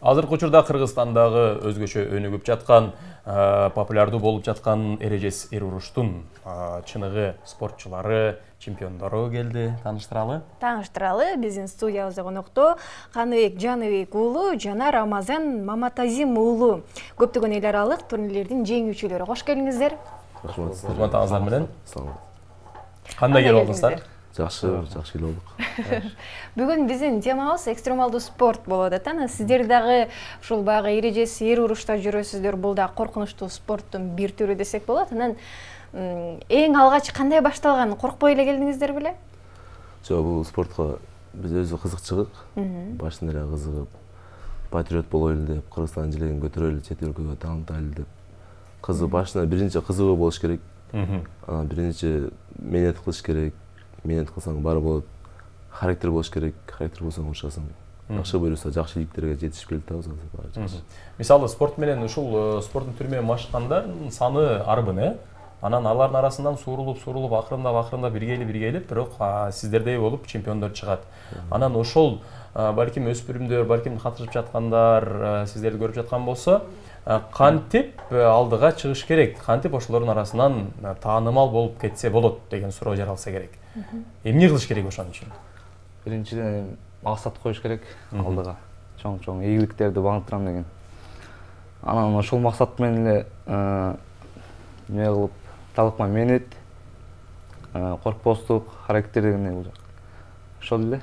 Азыркы учурда Кыргызстандагы өзгөчө өнүгүп жаткан, популярдуу болуп жаткан эрежес эр уруштун чыныгы спортчулары, чемпиондору келди. Тааныштыралы? Тааныштыралы. Биздин студиябызда конокто Каныбек Жаныбек уулу жана Рамазан Маматазим уулу көптөгөн эл аралык турнирлердин жеңүүчүлөрү. Кош келиңиздер. Кызматыңыздар менен. Кандай келип алдыңыздар? Жакшы келип алдык. Бүгүн биздин темабыз экстремалдуу спорт болот эт. Анан сиздер дагы ушул баягы эрежес эр урушта жүрөсүздөр. Бул да коркунучтуу спорттун бир түрү десек болот. Анан эң алгач кандай башталган? Коркпой эле келдиңиздер беле? Жок, бул спортко биз өзү кызыкчылык. Башында эле кызыгып, патриот болойлу деп, Кыргызстандын желегин көтөрөлү, чет өлкөгө таанытайлы деп. Башында биринчи кызыгуу болуш керек. Анан биринчи менет кылыш керек. Менет кылсаң баары болот. Характер болуш керек. Характер болсоң урушасың. Жакшы буюрса жакшы иликтерге жетишип келип атабыз азыр. Мисалы спорт менен ушул спорттун түрү менен машыккандар саны арбын, Анан алардын арасынан сурулуп, акырындап биргелип, бирок сиздердей болуп чемпиондор чыгат. Анан ошол балким өспүрүмдөр, балким катышып жаткандар сиздерди көрүп жаткан болсо, кантип алдыга чыгыш керек? Кантип ошолордун арасынан таанымал болуп кетсе болот деген суроо жаралса керек. Эмне кылыш керек ошон үчүн? Биринчиден максат коюш керек алдыга. Чоң ийгиликтерди багынтырам деген. Анан ошол максат менен эле эмне кылып талыкма менет, коркпостук, характер деген ошол эле.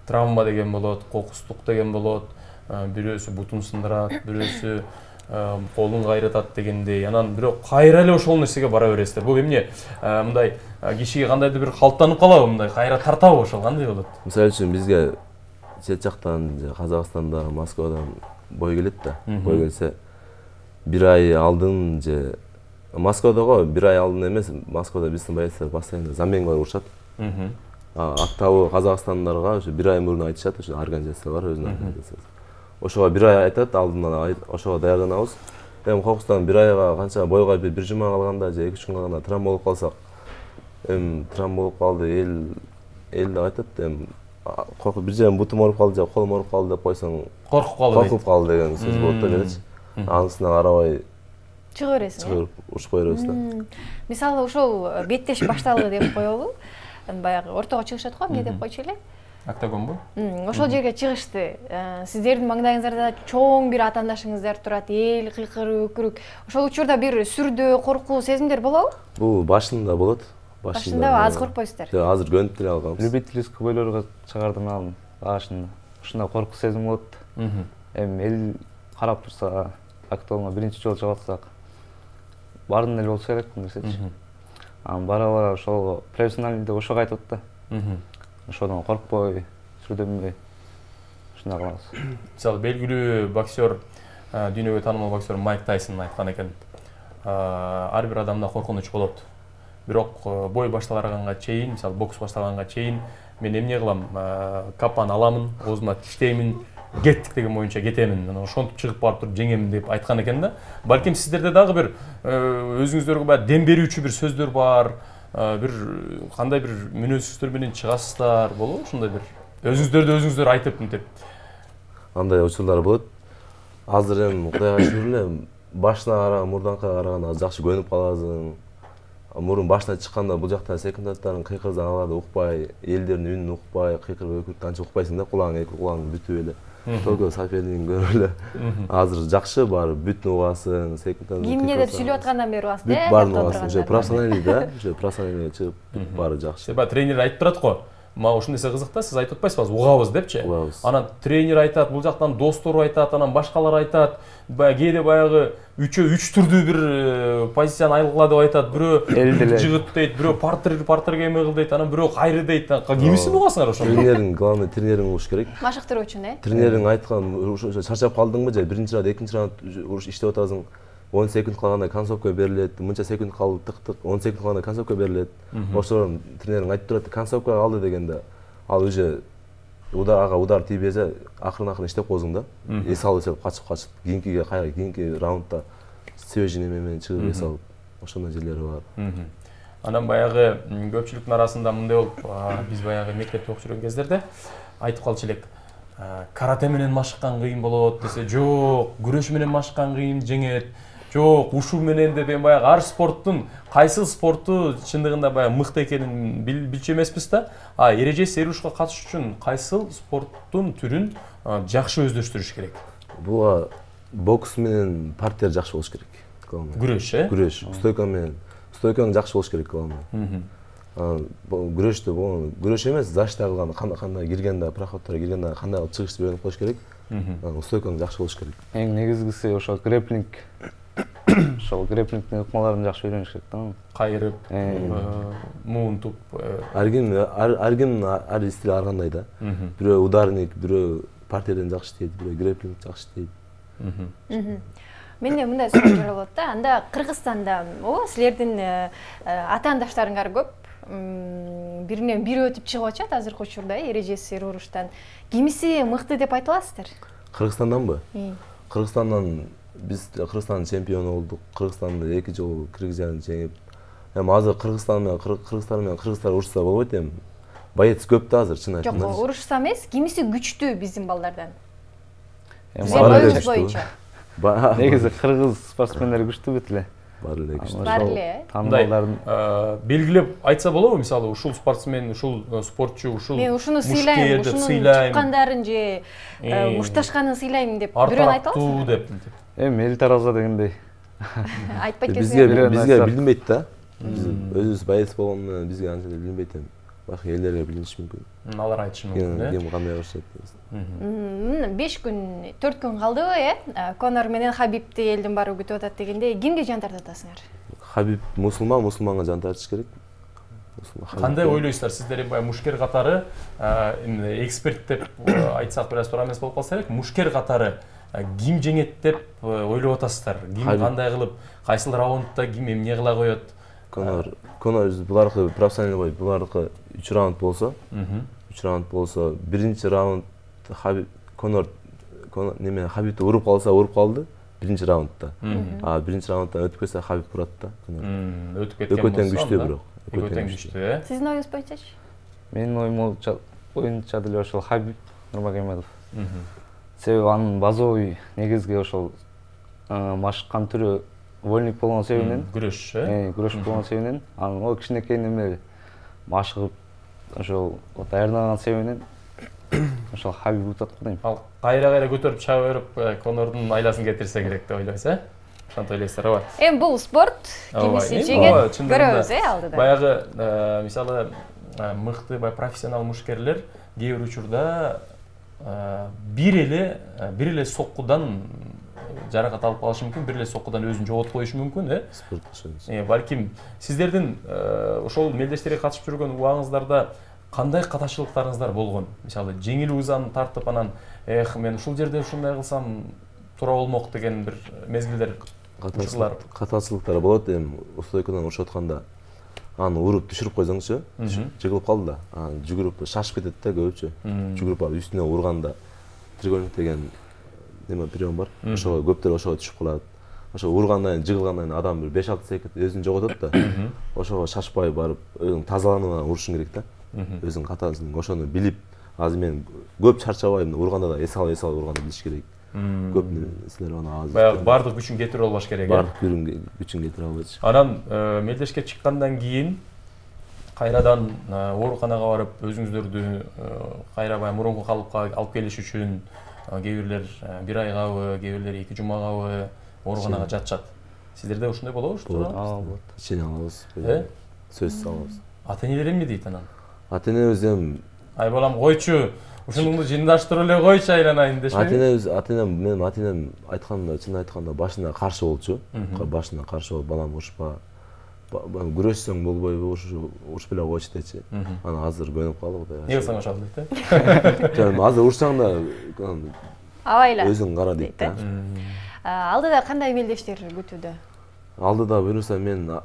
Травма деген болот, кокустук деген болот, бирөөсү бутун сындырат, бирөөсү колун кайратат дегендей. Анан бирок кайра эле ошол нерсеге бара бересиздер. Бул эмне? Мындай кишиге кандайдыр бир калыптанып калабы, мындай кайра тартабы ошол кандай болот? Мисалы үчүн бизге чет жактан, Казакстанда, Москвадан бой келет да. Бой келсе, бир ай алдын же Москвадагы бир ай алдын эмес, Москвада биздин боецтер постоянно заменга урушат. Аттабы Казакстандарга ошо бир ай мурун айтышат, ошо организация бар, өзүнүн организациясы. Ошого бир ай айтат, алдынан ошого даярданабыз. Эми кокустан бир айга канча бойго бир жума калганда же 2-3 күн калганда травма болуп калсак, травма болуп калды, эл деп айтат, коркуп бир жерим бутум ооруп калды же колум ооруп калды деп койсоң, коркуп калды деген сөз болот да элечи. Анысына карабай чыга бересиң. Чыгып урушпай беребиз да. Мисалы ошол беттеш башталды деп коелу. Баягы ортого чыгышат го, эмне деп койчу эле? Октагонбу? Ошол жерге чыгышты. Сиздердин маңдайыңыздарда чоң бир атаандашыңыздар турат, эл кыйкырып, өкүрүк. Ошол учурда бир сүрдөө, коркуу сезимдер болобу? Бул башында болот. Башында аз коркпойсуздар. Жок, азыр көнүп деле алганбыз. Любительский бойлорго чыгардым алдым. Башында. Ушундай коркуу сезим болот. Эми эл карап турса, актуалга биринчи жолу чыгып атсак, бардын эле болсо керек нерсечи. Анан бара ошол профессионалдык ошого айтып атты. Ошодон коркпой, сүрдөнбөй ушундай кылабыз. Мисалы белгилүү боксер, дүйнөгө таанымал боксер Майк Тайсон айткан экен. Ар бир адамда коркунуч болот. Бирок бой башталганга чейин, мисалы бокс башталганга чейин мен эмне кылам? Капан аламын, оозума тиштеймин, кеттик деген боюнча кетемин. Анан ошентип чыгып барып туруп жеңемин деп айткан экен да. Балким сиздерде дагы бир өзүңүздөргө баягы дем берүүчү бир сөздөр бар. Бир кандай бир мүнөзсүздөр менен чыгасыздар болобу? Ушундай бир өзүңүздөр айтып мынтип. Андай учурлар болот. Азыр эми Кудайга шүгүр эле башына караган, мурданкыга караганда жакшы көнүп каласың. Мурун башына чыкканда бул жакта секундаттарын кыйкырсаң аларды укпай, элдердин үнүн укпай, кыйкырып өкүрүп канча укпайсың да, кулагың эки кулагың бүтүп эле. Только сопернигин көрүп эле. Азыр жакшы баары бүтүн угасың, секундаттан. Кимне деп сүйлөп аткандан бери угасың, бүт баарын угасың. Уже профессионалдуу да, уже профессионалдуу чыгып баары жакшы. Себеби тренер айтып турат го. Мага ушул нерсе кызык да, сиз айтып атпайсызбы, угабыз депчи. Анан тренер айтат, бул жактан достору айтат, анан башкалар айтат. Кээде баягы 3 түрдүү бир позицияны айлгыла деп айтат. Бирөө жыгыт дейт, бирөө партерге эме кыл дейт, анан бирөө кайры дейт. Кимисин угасыңар ошондо? Тренерин, главный тренерин угуш керек. Машыктыруу үчүн, Тренерин айткан, чарчап калдыңбы же, биринчи раунд, экинчи раунд уруш иштеп атасың. 10 секунд калганда концовка берилет, мынча секунд калды тык-тык, 10 секунд калганда концовка берилет. Ошол тренерин айтып турат, концовка калды дегенде, ал уже удар тийбесе, акырын иштеп койсуң да. Эс алып качып, кийинки раундда свежий неме менен чыгып эс алып, ошондой жерлери бар. Анан баягы көпчүлүктүн арасында мындай болуп, биз баягы мектепте окуп жүргөн кездерде айтып калчу элек. карате менен машыккан кыйын болот десе, жок, күрөш менен машыккан кыйын жеңет, жок, ушу менен деп баягы ар спорттун кайсы спортту чындыгында баягы мыкты экенин билчү эмеспиз да. Эрежеси эрушка катышыш үчүн кайсы спорттун түрүн жакшы өздөштүрүш керек? Буга бокс менен партер жакшы болуш керек. Күрөш, Күрөш, стойкаң жакшы болуш керек главное. Күрөштө күрөш эмес, защита кылганда кандай киргенде, проходторго киргенде кандай кылып чыгышты үйрөнүп коюш керек. Стойкаң жакшы болуш керек. Эң негизгиси ошо грэплинг. Ошол грэплингдин ыкмаларын жакшы үйрөнүш керек да. Кайрып, муунтуп. Ар ким ар стили ар кандай да. Бирөө ударник, бирөө партерден жакшы иштейт, бирөө грэплинг жакшы иштейт. Менде мындай суроо болот да. Анда Кыргызстанда силердин атаандаштарыңар көп. Биринен бири өтүп чыгып атат азыркы учурда эрежеси уруштан. Кимиси мыкты деп айта аласыздар? Кыргызстанданбы? Кыргызстандан биз Кыргызстандын чемпиону болдук. Кыргызстанда 2 жолу Кыргызстан жеңип. Азыр Кыргызстан менен кыргыздар урушса болбойт эми. Боец көп да азыр, чын айтканда. Жок, урушса эмес, кимиси күчтүү биздин балдардан? Негизи кыргыз спортсмендер күчтүү бүт эле. Бар эле күчтүү. Бар эле. Тандоолдарын белгилеп айтса болобу? Мисалы, ушул спортсмен, ушул спортчу, ушул мен ушуну сыйлайм, ушунун чыккандарын же мушташканын сыйлайм деп бирөөнү айта аласызбы? деп. эми эл тараза дегендей. Айтпай кетсең. Бизге билинбейт да. Биз өзүбүз боец болгону менен бизге анча билинбейт эми. Башка элдерге билиниши мүмкүн. Алар айтышы мүмкүн, Ким кандай урушат. 5 күн, 4 күн калдыбы, Конор менен Хабибти элдин баары күтүп атат дегенде, кимге жан тартасыңар? Хабиб мусулманга жан тартыш керек. Кандай ойлойсуздар? Сиздер баягы мушкер катары, эксперт деп айтсак бир аз туура эмес болуп калса керек, мушкер катары ким жеңет деп ойлоп атасыздар? Ким кандай кылып, кайсыл раундда ким эмне кыла коет? Конор буларкы профессионал бой, буларкы 3 раунд болсо, 3 раунд болсо, биринчи раунд Конор Хабибти уруп калды биринчи раундда. Биринчи раунддан өтүп кетсе Хабиб урат да. Өтүп кеткен болсо. Экөөтөн күчтүү бирок. Экөөтөн күчтүү, Сиздин оюңуз боюнчачы? Менин оюмча деле ошол Хабиб Нурмагомедов. Себеби анын базовый негизги ошол машыккан түрү вольник болгон себебинен, күрөш болгон себебинен, анын о кичинекей неме машыгып ошол даярданган себебинен ошол Хабиб утат го дейм. Ал кайра көтөрүп чаба берип Конордун айласын кетирсе керек деп ойлойсуз, Ошонто ойлойсуздар, ооба. Эми бул спорт, кимиси жеңет, көрөбүз, алдыда. Баягы мисалы мыкты профессионал мушкерлер кээ бир учурда бир эле соккудан жаракат алып калышы мүмкүн, бир эле соккудан өзүн жоготуп коюшу мүмкүн, Балким сиздердин ошол мелдештерге катышып жүргөн убагыңыздарда кандай катачылыктарыңыздар болгон? Мисалы, жеңил узан тартып анан, мен ушул жерде ушундай кылсам туура болмок деген бир мезгилдер, катачылыктар болот. Эми стойкадан урушуп атканда аны уруп түшүрүп койсоңчу, жыгылып калды да, жүгүрүп шашып кетет да көбүчө. Жүгүрүп барып үстүнө урганда тригольник деген неме прием бар. Ошого көптөр ошого түшүп калат. Ошо ургандан жыгылгандан адам бир 5-6 секунд өзүн жоготот да. Ошого шашпай барып өзүң тазаланып анан урушуң керек да. Өзүң катасын, ошону билип, азыр мен көп чарчабайм, урганда да эс алып урганды билиш керек. Көп нерселер аны азыр. Баягы бардык күчүн кетирип албаш керек. Бардык күчүн кетирип албайт. Анан мелдешке чыккандан кийин кайрадан ооруканага барып өзүңүздөрдү кайра баягы мурунку калыпка алып келиш үчүн кээ бирлер 1 айгабы, кээ бирлер 2 жумагабы ооруканага жатышат. Сиздерде ушундай болобу? Болот. Ичине алабыз. Сөзсүз алабыз. Ата-энелер эмне дейт анан? Ата-энебиз эми ай балам койчу, ушунуңду жындаштырып эле койчу айланайын дешпейби? Менин ата-энем айтканда, чын айтканда башында каршы болчу. Башында каршы болуп, балам урушпа, күрөшсөң болбойбу, урушуп эле койчу дечи. Анан азыр көнүп калды Кудай. Эмне кылсаң ошол дейт, Азыр урушсаң да абайла өзүң кара дейт да. Алдыда кандай мелдештер күтүүдө? Алдыда буюрса мен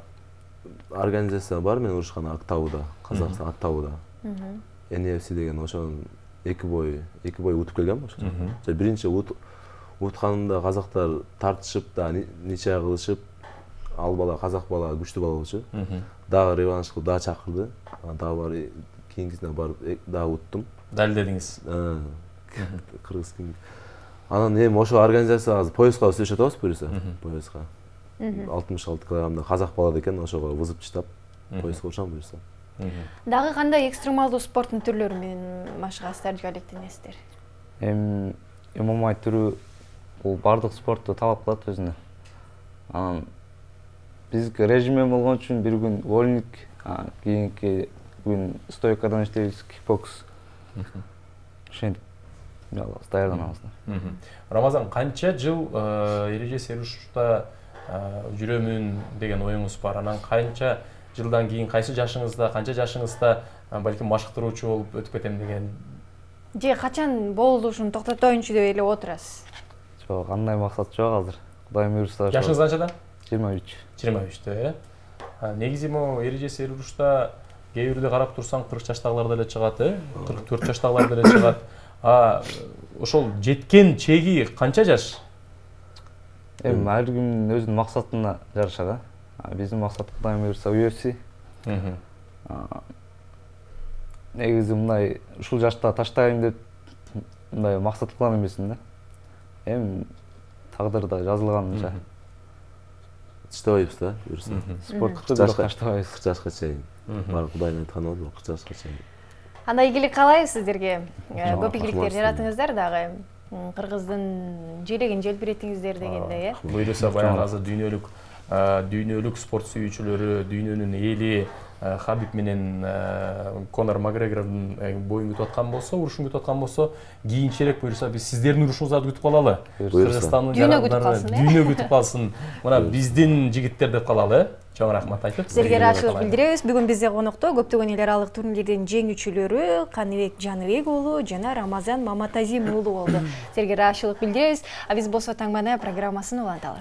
организация бар, мен урушкан Актауда, Казакстан Актауда. NFC деген ошонун 2 бой утуп келгем ошо. Биринчи утканымда казактар тартышып да ниче кылышып, ал бала казак бала күчтүү бала болчу. Дагы реванш кылып, дагы чакырды. Дагы бар кийинкисине барып дагы уттум. Далилдедиңиз. кыргыз кинг. Анан эми ошо организация азыр поездга өсүп атабыз буюрса, поездга. 66 килограммда казак балады экен, ошого вызып чыдап поездга учам буюрса. Дагы кандай экстремалдуу спорттун түрлөрү менен машыгасыздар же алектенесиздер? ММА түрү бул бардык спортту талап кылат өзүнө. Анан бизге режиме болгон үчүн бир күн вольник, кийинки күн стойкадан иштейбиз, кикбокс. Ошентип даярданабыз. Рамазан, канча жыл эреже серушта жүрөмүн деген оюңуз бар? Анан канча жылдан кийин кайсы жашыңызда, канча жашыңызда балким машыктыруучу болуп өтүп кетем деген? Же качан болушун токтотоюнчу деп эле отурасыз? Жок, андай максат жок азыр. Кудайым буйрса. Жашыңыз канчада? 23. 23-те. Негизи могу эреже серушта кээ бирде карап турсаң 40 жаштагылар деле чыгат, 44 жаштагылар деле чыгат. Ошол жеткен чеги канча жаш? Ар кимдин өзүнүн максатына жараша. Биздин максат Кудайым буйрса UFC. Негизи мындай ушул жашта таштайын деп мындай максат кылган эмесмин да. Тагдырда жазылганынча. Тыштабайбыз да, буюрса. Спортту таштабайбыз. 40 жашка чейин. Бар Кудайдын айтканы болду, 40 жашка чейин. Андай ийгилик каалайбыз сиздерге. Көп ийгиликтер жаратыңыздар дагы. Кыргыздын желегин желбиретиңиздер дегендей, Буйруса баягы азыр дүйнөлүк спорт сүйүүчүлөрү, дүйнөнүн эли Хабиб менен Конор Макгрегордун боюн күтүп аткан болсо, урушун күтүп аткан болсо, кийинчерээк буюрса биз сиздердин урушуңуздарды күтүп калалы. Кыргызстандын дүйнө күтүп калсын. Мына биздин жигиттер деп калалы. Чоң рахмат айтып. Сиздерге ыраазычылык билдиребиз. Бүгүн бизде конокто көптөгөн эл аралык турнирлердин жеңүүчүлөрү Каныбек Жаныбек уулу жана Рамазан Маматазим уулу болду. Сиздерге ыраазычылык билдиребиз. Биз болсо Таңбаны программасын уланталы.